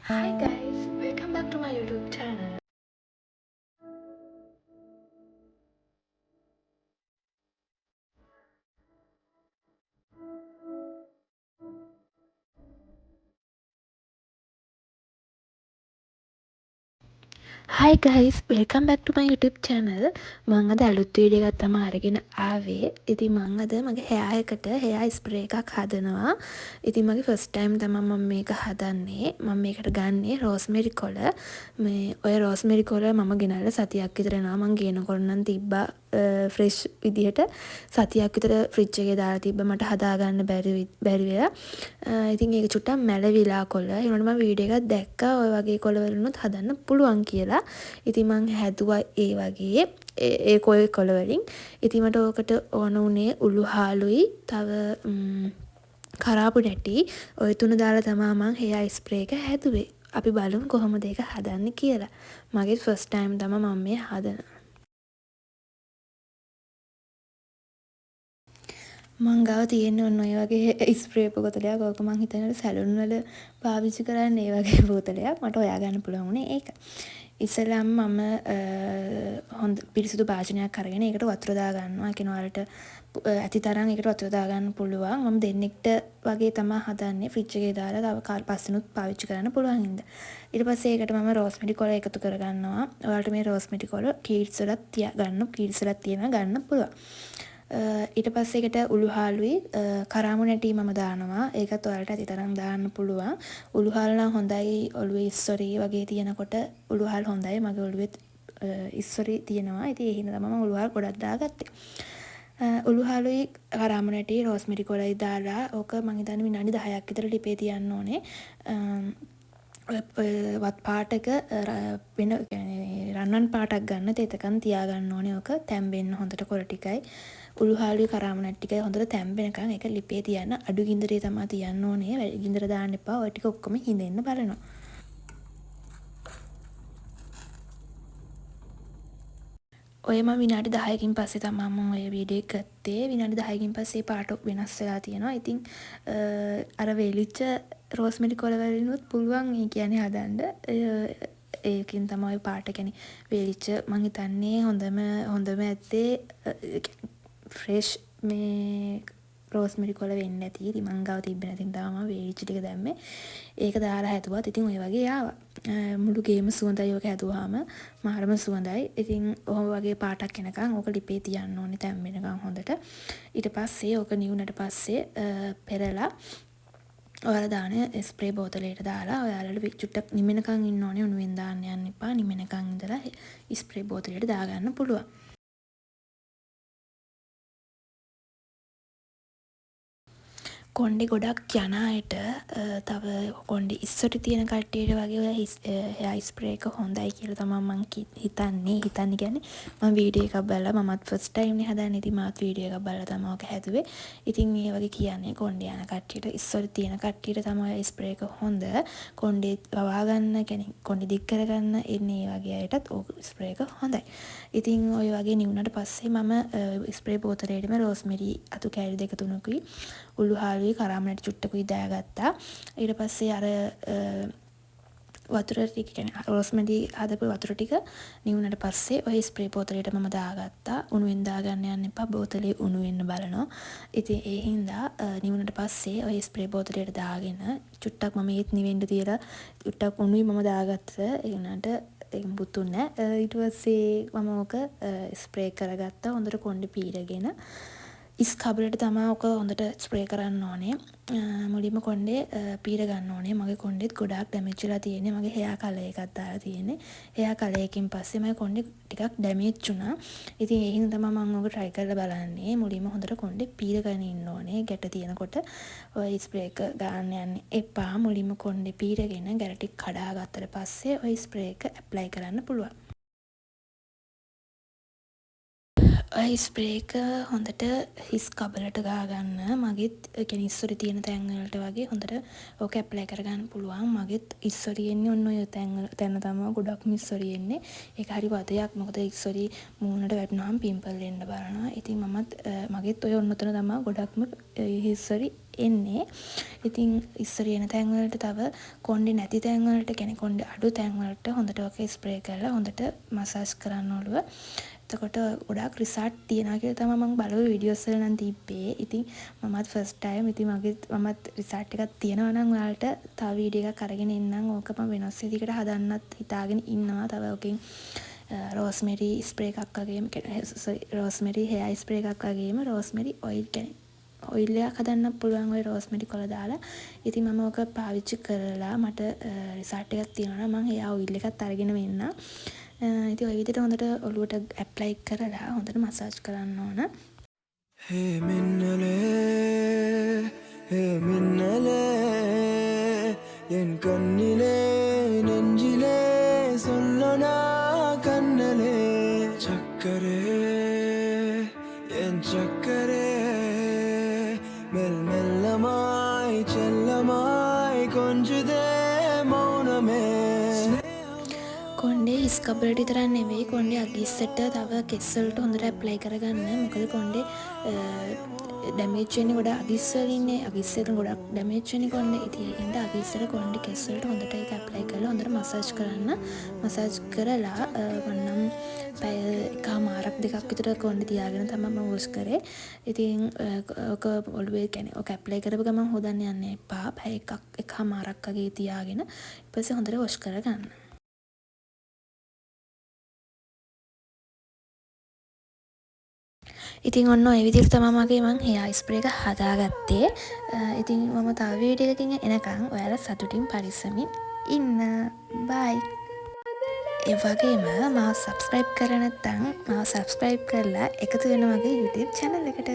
Hi guys, welcome back to my YouTube channel. Hi guys, welcome back to my YouTube channel. මම අද අලුත් video එකක් තමයි අරගෙන ආවේ. ඉතින් මම අද මගේ hair එකට hair spray එකක් හදනවා. ඉතින් මගේ first time තමයි මම මේක හදන්නේ. මම මේකට ගන්නේ rosemary කොළ. මේ ඔය rosemary කොළ මම ගෙනල්ලා සතියක් විතර යනවා. මම ගේනකොට නම් තිබ්බා ෆ්‍රෙෂ් විදිහට සතියක් විතර ෆ්‍රිජ් එකේ දාලා තිබ්බ මට හදාගන්න බැරි වෙලා. ඉතින් ඒක චුට්ටක් මැලවිලා කොළ. ඒ වුණාට මම වීඩියෝ එකක් දැක්කා ඔය වගේ කොළ වලිනුත් හදන්න පුළුවන් කියලා. ඉතින් මං හැදුවා ඒ වගේ ඒ කොළ වලින්. ඉතින් මට ඕකට ඕන උනේ උළු හාලුයි තව කරාපු නැටි ඔය තුන දාලා තමයි මං hair spray එක හැදුවේ. අපි බලමු කොහොමද ඒක හදන්නේ කියලා. මගේ first time තමයි මම මේ හදන. මං ගාව තියෙන්නේ ඔන්න ඔය වගේ ස්ප්‍රේ බෝතලයක්. ඕක මං හිතන්නේ සැලුන් වල පාවිච්චි කරන්නේ ඒ වගේ බෝතලයක්. මට හොයාගන්න පුළුවන් වුණේ ඒක. ඉස්සෙල්ලාම මම හොඳ පිරිසිදු භාජනයක් අරගෙන ඒකට වතුර දාගන්නවා. ඒ කියන්නේ ඔයාලට ඇති තරම් ඒකට වතුර දාගන්න පුළුවන්. මම දෙන්නෙක්ට වගේ තමයි හදන්නේ. ෆ්‍රිජ් එකේ දාලා තව කාල පස්සෙනුත් පාවිච්චි කරන්න පුළුවන් හින්දා. ඊට පස්සේ ඒකට මම රෝස්මෙරි කොළ එකතු කරගන්නවා. ඔයාලට මේ රෝස්මෙරි කොළ කීඩ්ස් වලත් තියනවා ගන්න පුළුවන්. ඊට පස්සේ ඒකට උළු හාලුයි කරාමු නැටි මම දානවා. ඒකත් ඔයාලට ඇති තරම් දාන්න පුළුවන්. උළු හාල් නම් හොඳයි ඔළුවේ ඉස්සොරි වගේ තියෙනකොට උළු හාල් හොඳයි. මගේ ඔළුවෙත් ඉස්සොරි තියෙනවා. ඉතින් ඒ හින්දා තමයි මම උළු හාල් ගොඩක් දාගත්තේ. උළු හාලුයි කරාමු නැටි රෝස්මෙරි කොළයි දාලා ඕක මම හිතන්නේ විනාඩි 10ක් විතර ලිපේ තියන්න ඕනේ. වත් පාටක වෙන රන්වන් පාටක් ගන්න තෙතකන් තියාගන්න ඕනේ. ඕක තැම්බෙන්න හොඳට කොළ ටිකයි උළු හාලුයි කරාමු නැටි ටිකයි හොඳට තැම්බෙනකන් ඒක ලිපේ තියන්න. අඩු ගින්දරේ තමයි තියන්න ඕනේ. වැඩි ගින්දර දාන්න එපා. ඔය ටික ඔක්කොම හිඳෙන්න බලනවා. ඔය මම විනාඩි 10කින් පස්සේ තමයි මම ඔය වීඩියෝ එක ගත්තේ. විනාඩි 10කින් පස්සේ පාට වෙනස් වෙලා තියෙනවා. ඉතින් අර වෙලිච්ච රෝස්මෙරි කොළ වලිනුත් පුළුවන් ඒ කියන්නේ හදන්න. ඒකින් තමයි පාට කියන්නේ වෙලිච්ච මං හිතන්නේ හොඳම ඇත්තේ ෆ්‍රෙෂ් මේ රෝස්මෙරි කොළ වෙන්නේ නැති. ඉතින් මං ගාව තිබ්බේ නැතිනම් තමයි මම වෙලිච්ච ටික දැම්මේ. ඒක දාලා හැදුවත් ඉතින් ඔය වගේ ආවා. මුළු ගේම සුවඳයි ඔක හැදුවාම මාරම සුවඳයි. ඉතින් ඔහොම වගේ පාටක් එනකන් ඕක ලිපේ තියන්න ඕනේ තැම්බෙනකන් හොඳට. ඊට පස්සේ ඕක නිවුනට පස්සේ පෙරලා ඔයාලා දාන ස්ප්‍රේ බෝතලයට දාලා ඔයාලට චුට්ටක් නිමෙනකන් ඉන්න ඕනේ. උණුවෙන් දාන්න යන්න එපා. නිමෙනකන් ඉඳලා ස්ප්‍රේ බෝතලයට දාගන්න පුළුවන්. කොණ්ඩේ ගොඩක් යන අයට තව කොණ්ඩේ ඉස්සරට තියෙන කට්ටියට වගේ ඔය hair spray එක හොඳයි කියලා තමයි මම හිතන්නේ කියන්නේ මම වීඩියෝ එකක් බලලා මමත් first time නේ හදන්නේ. ඉතින් මාත් වීඩියෝ එකක් බලලා තමයි ඔක හැදුවේ. ඉතින් මේ වගේ කියන්නේ කොණ්ඩේ යන කට්ටියට ඉස්සර තියෙන කට්ටියට තමයි ඔය ස්ප්‍රේ එක හොඳ. කොණ්ඩේ වවා ගන්න කියන්නේ කොණ්ඩේ දික් කරගන්න එන්නේ ඒ වගේ අයටත් ඕක ස්ප්‍රේ එක හොඳයි. ඉතින් ඔය වගේ නිවුනට පස්සේ මම ස්ප්‍රේ බෝතලේටම රෝස්මෙරි අතු කෑලි 2-3කුයි උළු හාලුයි කරාමු නැටි චුට්ටකුයි දාගත්තා. ඊට පස්සේ අර වතුර ටික කියන්නේ රෝස්මෙරි හදපු වතුර ටික නිවුනට පස්සේ ඔය ස්ප්‍රේ බෝතලයට මම දාගත්තා. උණුවෙන් දාගන්න යන්න එපා. බෝතලේ උණු වෙන්න බලනවා. ඉතින් ඒ හින්දා නිවුනට පස්සේ ඔය ස්ප්‍රේ බෝතලයට දාගෙන චුට්ටක් මම ඒත් නිවෙන්න තියලා චුට්ටක් උණුයි මම දාගත්තා. ඒ උනාට ඒක පුතුන් නෑ. ඊට පස්සේ මම ඕක ස්ප්‍රේ කරගත්තා. හොඳට කොණ්ඩේ පීරගෙන ස්කබලට තමයි ඔක හොඳට ස්ප්‍රේ කරන්න ඕනේ. මුලින්ම කොණ්ඩේ පීර ගන්න ඕනේ. මගේ කොණ්ඩෙත් ගොඩාක් ඩැමේජ් වෙලා තියෙන්නේ. මගේ hair color එකක් දාලා තියෙන්නේ. hair color එකකින් පස්සේ මගේ කොණ්ඩේ ටිකක් ඩැමේජ් වුණා. ඉතින් ඒ හින්දා තමයි මම ඔක try කරලා බලන්නේ. මුලින්ම හොඳට කොණ්ඩේ පීරගෙන ඉන්න ඕනේ. ගැට තියෙනකොට ඔය ස්ප්‍රේ එක ගන්න යන්න එපා. මුලින්ම කොණ්ඩේ පීරගෙන ගැට ටික කඩා ගත්තට පස්සේ ඔය ස්ප්‍රේ එක ඇප්ලයි කරන්න පුළුවන්. ස්ප්‍රේ එක හොඳට හිස් කබලට ගාගන්න. මගෙත් කියන්නේ ඉස්සොරි තියෙන තැන් වලට වගේ හොඳට ඕක ඇප්ලයි කරගන්න පුළුවන්. මගෙත් ඉස්සොරි එන්නේ ඔන්න ඔය තැන තමයි ගොඩක්ම ඉස්සොරි එන්නේ. ඒක හරි වදයක්. මොකද ඉස්සොරි මූණට වැටුනහම පිම්පල් එන්න බලනවා. ඉතින් මමත් මගෙත් ඔය ඔන්න ඔතන තමයි ගොඩක්ම ඉස්සොරි එන්නේ. ඉතින් ඉස්සොරි එන තැන් වලට තව කොණ්ඩේ නැති තැන් වලට කියන්නේ කොණ්ඩේ අඩු තැන් වලට හොඳට ඕක ස්ප්‍රේ කරලා හොඳට මසාජ් කරන්න ඕළුව. එතකොට ගොඩාක් රිසල්ට් තියනවා කියලා තමයි මම බලපු වීඩියෝස් වල නම් තිබ්බේ. ඉතින් මමත් ෆස්ට් ටයිම් ඉතින් මමත් රිසල්ට් එකක් තියෙනවා නම් ඔයාලට තව වීඩියෝ එකක් අරගෙන එන්නම්. ඕක මම වෙනස් විදිහකට හදන්නත් හිතාගෙන ඉන්නවා. තව ඔකෙන් රෝස්මෙරි ස්ප්‍රේ එකක් වගේම රෝස්මෙරි හෙයාර් ස්ප්‍රේ එකක් වගේම රෝස්මෙරි ඔයිල් කියන්නේ ඔයිල් එකක් හදන්න පුළුවන් ඔය රෝස්මෙරි කොළ දාලා. ඉතින් මම ඕක පාවිච්චි කරලා මට රිසල්ට් එකක් තියෙනවා නම් මම හෙයාර් ඔයිල් එකත් අරගෙන මෙන්න. ඉතින් ඔය විදිහට හොඳට ඔළුවට ඇප්ලයි කරලා හොඳට මසාජ් කරන්න ඕන. Hey minnale, hey minnale, en kannile, nenjile, sollona kannale, chakkare, en chakkare, mel mellamai, chellamai, konjude mauname. කොණ්ඩේ හිස් කබලට විතරක් නෙවෙයි කොණ්ඩේ අගිස්සට තව කෙස් වලට හොඳට ඇප්ලයි කරගන්න. මොකද කොණ්ඩේ ඩැමේජ් වෙන්නේ ගොඩක් අගිස් වලින්නේ. අගිස් වලින් ගොඩක් ඩැමේජ් වෙන්නේ කොණ්ඩේ. ඉතින් ඒකින්ද අගිස්සට කොණ්ඩේ කෙස් වලට හොඳට ඒක ඇප්ලයි කරලා හොඳට මසාජ් කරන්න. මසාජ් කරලා මන්නම් පැය එකමාරක් දෙකක් විතර කොණ්ඩේ තියාගෙන තමයි මම වොෂ් කරේ. ඉතින් ඔක ඔළුවේ කියන්නේ ඔක ඇප්ලයි කරපු ගමන් හොදන්න යන්න එපා. පැය එකමාරක් වගේ තියාගෙන ඊට පස්සේ හොඳට වොෂ් කරගන්න. ඉතින් ඔන්න ඔය විදිහට තමයි මගේ මං හෙයාර් ස්ප්‍රේ එක හදාගත්තේ. ඉතින් මම තව වීඩියෝ එකකින් එනකන් ඔයාලා සතුටින් පරිස්සමින් ඉන්න. බයි. ඒ වගේම මාව සබ්ස්ක්‍රයිබ් කරලා නැත්නම් මාව සබ්ස්ක්‍රයිබ් කරලා එකතු වෙන මගේ YouTube channel එකට.